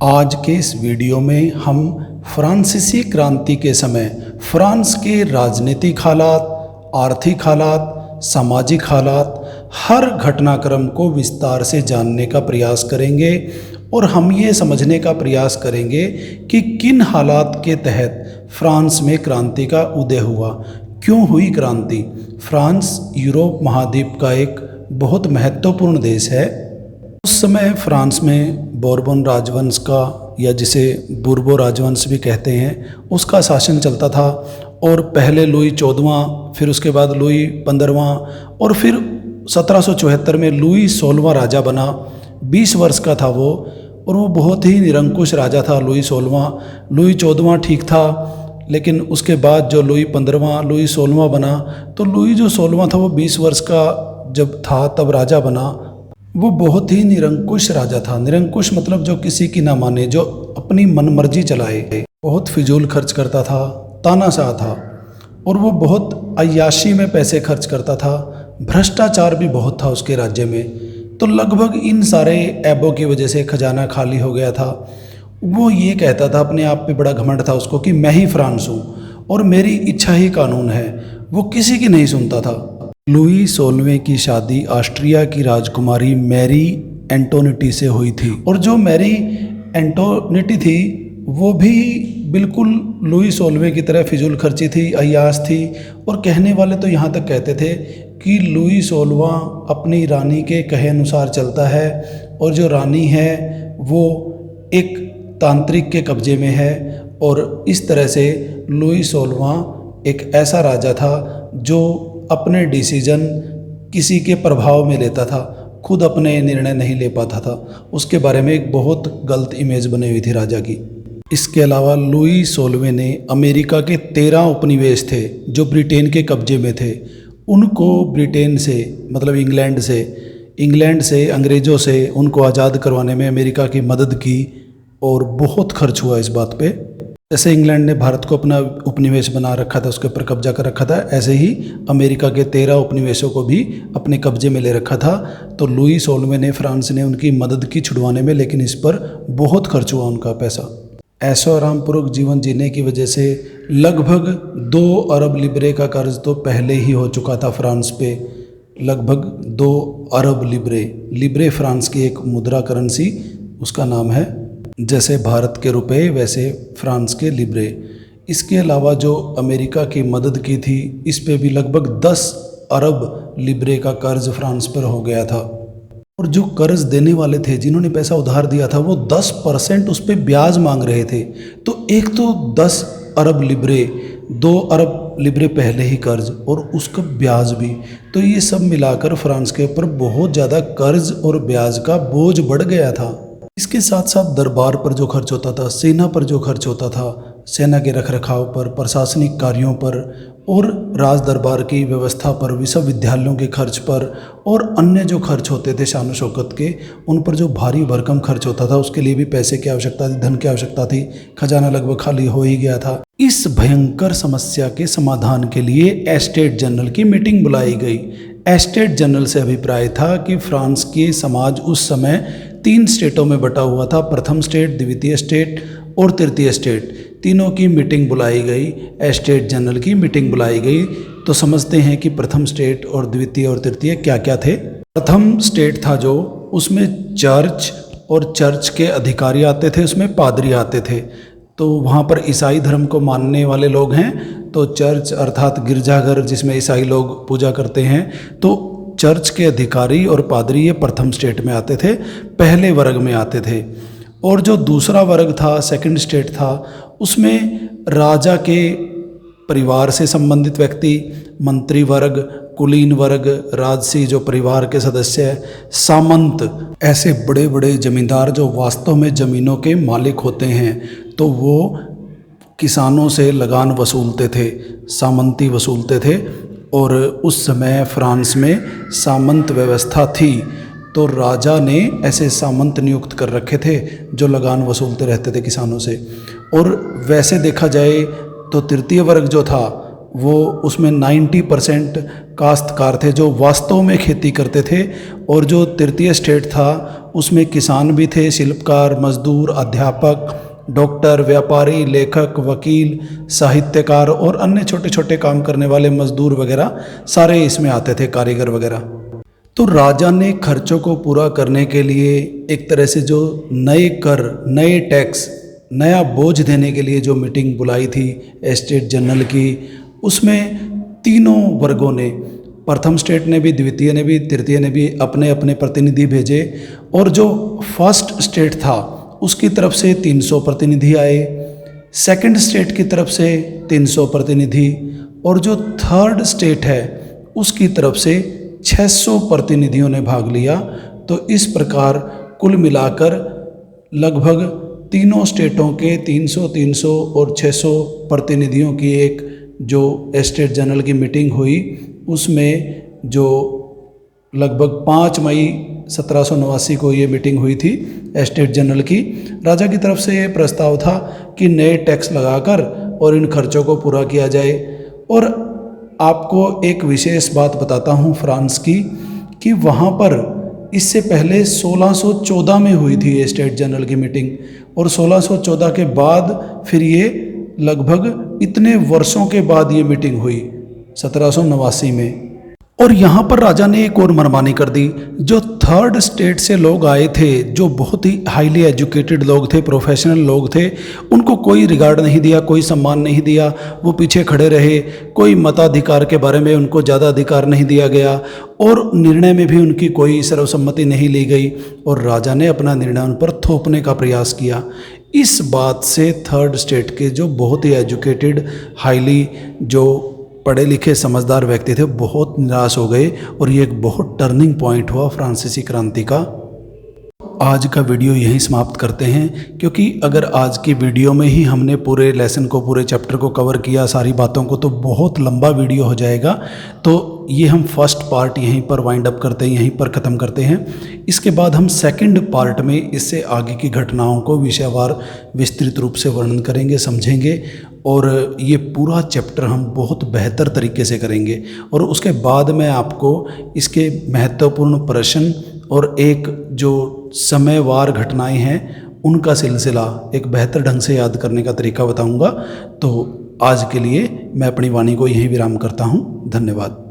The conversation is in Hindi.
आज के इस वीडियो में हम फ्रांसीसी क्रांति के समय फ्रांस के राजनीतिक हालात, आर्थिक हालात, सामाजिक हालात, हर घटनाक्रम को विस्तार से जानने का प्रयास करेंगे और हम ये समझने का प्रयास करेंगे कि किन हालात के तहत फ्रांस में क्रांति का उदय हुआ, क्यों हुई क्रांति। फ्रांस यूरोप महाद्वीप का एक बहुत महत्वपूर्ण देश है। उस समय फ्रांस में बोरबोन राजवंश का, या जिसे बुर्बो राजवंश भी कहते हैं, उसका शासन चलता था। और पहले लुई 14वां, फिर उसके बाद लुई 15वां और फिर 1774 में लुई 16वां राजा बना। 20 वर्ष का था वो, और वो बहुत ही निरंकुश राजा था लुई 16वां। लुई 14वां ठीक था, लेकिन उसके बाद जो लुई 15वां, लुई 16वां बना, तो लुई जो 16वां था वो 20 वर्ष का जब था तब राजा बना। वो बहुत ही निरंकुश राजा था। निरंकुश मतलब जो किसी की ना माने, जो अपनी मनमर्जी चलाए। बहुत फिजूल खर्च करता था, तानाशाह था, और वो बहुत अय्याशी में पैसे खर्च करता था। भ्रष्टाचार भी बहुत था उसके राज्य में। तो लगभग इन सारे ऐबों की वजह से खजाना खाली हो गया था। वो ये कहता था, अपने आप पे बड़ा घमंड था उसको, कि मैं ही फ्रांस हूँ और मेरी इच्छा ही कानून है। वो किसी की नहीं सुनता था। लुई 16वें की शादी ऑस्ट्रिया की राजकुमारी मैरी एंटोनिटी से हुई थी, और जो मैरी एंटोनिटी थी वो भी बिल्कुल लुई 16वें की तरह फिजूल खर्ची थी, अय्याश थी। और कहने वाले तो यहाँ तक कहते थे कि लुई 16वां अपनी रानी के कहे अनुसार चलता है, और जो रानी है वो एक तांत्रिक के कब्जे में है। और इस तरह से लुई 16वां एक ऐसा राजा था जो अपने डिसीजन किसी के प्रभाव में लेता था, खुद अपने निर्णय नहीं ले पाता था। उसके बारे में एक बहुत गलत इमेज बनी हुई थी राजा की। इसके अलावा लुई 16वें ने अमेरिका के 13 उपनिवेश थे जो ब्रिटेन के कब्जे में थे, उनको ब्रिटेन से, मतलब इंग्लैंड से अंग्रेज़ों से उनको आज़ाद करवाने में अमेरिका की मदद की, और बहुत खर्च हुआ इस बात पे। जैसे इंग्लैंड ने भारत को अपना उपनिवेश बना रखा था, उसके ऊपर कब्जा कर रखा था, ऐसे ही अमेरिका के 13 उपनिवेशों को भी अपने कब्जे में ले रखा था। तो लुई 16वें ने, फ्रांस ने उनकी मदद की छुड़वाने में, लेकिन इस पर बहुत खर्च हुआ उनका पैसा। ऐशो आरामपूर्वक जीवन जीने की वजह से लगभग 2 अरब लिब्रे का कर्ज तो पहले ही हो चुका था फ्रांस पे। लगभग 2 अरब लिब्रे फ्रांस की एक मुद्रा करेंसी, उसका नाम है। जैसे भारत के रुपए वैसे फ्रांस के लिब्रे। इसके अलावा जो अमेरिका की मदद की थी, इस पे भी लगभग 10 अरब लिब्रे का कर्ज फ्रांस पर हो गया था। और जो कर्ज देने वाले थे, जिन्होंने पैसा उधार दिया था, वो 10% उस पर ब्याज मांग रहे थे। तो एक तो 10 अरब लिब्रे, 2 अरब लिब्रे पहले ही कर्ज, और उसका ब्याज भी। तो ये सब मिलाकर फ्रांस के ऊपर बहुत ज़्यादा कर्ज और ब्याज का बोझ बढ़ गया था। इसके साथ साथ दरबार पर जो खर्च होता था, सेना पर जो खर्च होता था, सेना के रखरखाव पर, प्रशासनिक कार्यों पर, और राज दरबार की व्यवस्था पर, विश्वविद्यालयों के खर्च पर, और अन्य जो खर्च होते थे शान शौकत के, उन पर जो भारी भरकम खर्च होता था, उसके लिए भी पैसे की आवश्यकता थी, धन की आवश्यकता थी। खजाना लगभग खाली हो ही गया था। इस भयंकर समस्या के समाधान के लिए एस्टेट जनरल की मीटिंग बुलाई गई। एस्टेट जनरल से अभिप्राय था कि फ्रांस के समाज उस समय 3 स्टेटों में बटा हुआ था, प्रथम स्टेट, द्वितीय स्टेट और तृतीय स्टेट। तीनों की मीटिंग बुलाई गई, एस्टेट जनरल की मीटिंग बुलाई गई। तो समझते हैं कि प्रथम स्टेट और द्वितीय और तृतीय क्या क्या थे। प्रथम स्टेट था जो, उसमें चर्च और चर्च के अधिकारी आते थे, उसमें पादरी आते थे। तो वहाँ पर ईसाई धर्म को मानने वाले लोग हैं, तो चर्च अर्थात गिरजाघर जिसमें ईसाई लोग पूजा करते हैं, तो चर्च के अधिकारी और पादरी ये प्रथम स्टेट में आते थे, पहले वर्ग में आते थे। और जो दूसरा वर्ग था, सेकंड स्टेट था, उसमें राजा के परिवार से संबंधित व्यक्ति, मंत्री वर्ग, कुलीन वर्ग, राजसी जो परिवार के सदस्य हैं, सामंत, ऐसे बड़े बड़े जमींदार जो वास्तव में ज़मीनों के मालिक होते हैं, तो वो किसानों से लगान वसूलते थे, सामंती वसूलते थे। और उस समय फ्रांस में सामंत व्यवस्था थी, तो राजा ने ऐसे सामंत नियुक्त कर रखे थे जो लगान वसूलते रहते थे किसानों से। और वैसे देखा जाए तो तृतीय वर्ग जो था वो उसमें 90% काश्तकार थे जो वास्तव में खेती करते थे, और जो तृतीय स्टेट था उसमें किसान भी थे, शिल्पकार, मजदूर, अध्यापक, डॉक्टर, व्यापारी, लेखक, वकील, साहित्यकार और अन्य छोटे छोटे काम करने वाले मजदूर वगैरह सारे इसमें आते थे, कारीगर वगैरह। तो राजा ने खर्चों को पूरा करने के लिए एक तरह से जो नए कर, नए टैक्स, नया बोझ देने के लिए जो मीटिंग बुलाई थी एस्टेट जनरल की, उसमें तीनों वर्गों ने, प्रथम स्टेट ने भी, द्वितीय ने भी, तृतीय ने भी अपने अपने प्रतिनिधि भेजे। और जो फर्स्ट स्टेट था उसकी तरफ से 300 प्रतिनिधि आए, सेकंड स्टेट की तरफ से 300 प्रतिनिधि, और जो थर्ड स्टेट है उसकी तरफ से 600 प्रतिनिधियों ने भाग लिया। तो इस प्रकार कुल मिलाकर लगभग तीनों स्टेटों के 300 और 600 प्रतिनिधियों की एक जो एस्टेट जनरल की मीटिंग हुई, उसमें जो लगभग 5 मई 1789 को ये मीटिंग हुई थी एस्टेट जनरल की। राजा की तरफ से ये प्रस्ताव था कि नए टैक्स लगाकर और इन खर्चों को पूरा किया जाए। और आपको एक विशेष बात बताता हूँ फ्रांस की, कि वहाँ पर इससे पहले 1614 में हुई थी एस्टेट जनरल की मीटिंग, और 1614 के बाद फिर ये लगभग इतने वर्षों के बाद ये मीटिंग हुई 1789 में। और यहाँ पर राजा ने एक और मनमानी कर दी। जो थर्ड स्टेट से लोग आए थे, जो बहुत ही हाईली एजुकेटेड लोग थे, प्रोफेशनल लोग थे, उनको कोई रिगार्ड नहीं दिया, कोई सम्मान नहीं दिया, वो पीछे खड़े रहे। कोई मताधिकार के बारे में उनको ज़्यादा अधिकार नहीं दिया गया, और निर्णय में भी उनकी कोई सर्वसम्मति नहीं ली गई, और राजा ने अपना निर्णय उन पर थोपने का प्रयास किया। इस बात से थर्ड स्टेट के जो बहुत ही एजुकेटेड, हाईली जो पढ़े लिखे समझदार व्यक्ति थे, बहुत निराश हो गए, और ये एक बहुत टर्निंग पॉइंट हुआ फ्रांसीसी क्रांति का। आज का वीडियो यहीं समाप्त करते हैं, क्योंकि अगर आज की वीडियो में ही हमने पूरे लेसन को, पूरे चैप्टर को कवर किया, सारी बातों को, तो बहुत लंबा वीडियो हो जाएगा। तो ये हम फर्स्ट पार्ट यहीं पर वाइंड अप करते हैं, यहीं पर ख़त्म करते हैं। इसके बाद हम सेकंड पार्ट में इससे आगे की घटनाओं को विषयवार विस्तृत रूप से वर्णन करेंगे, समझेंगे, और ये पूरा चैप्टर हम बहुत बेहतर तरीके से करेंगे। और उसके बाद मैं आपको इसके महत्वपूर्ण प्रश्न और एक जो समयवार घटनाएं हैं उनका सिलसिला एक बेहतर ढंग से याद करने का तरीका बताऊंगा। तो आज के लिए मैं अपनी वाणी को यहीं विराम करता हूं। धन्यवाद।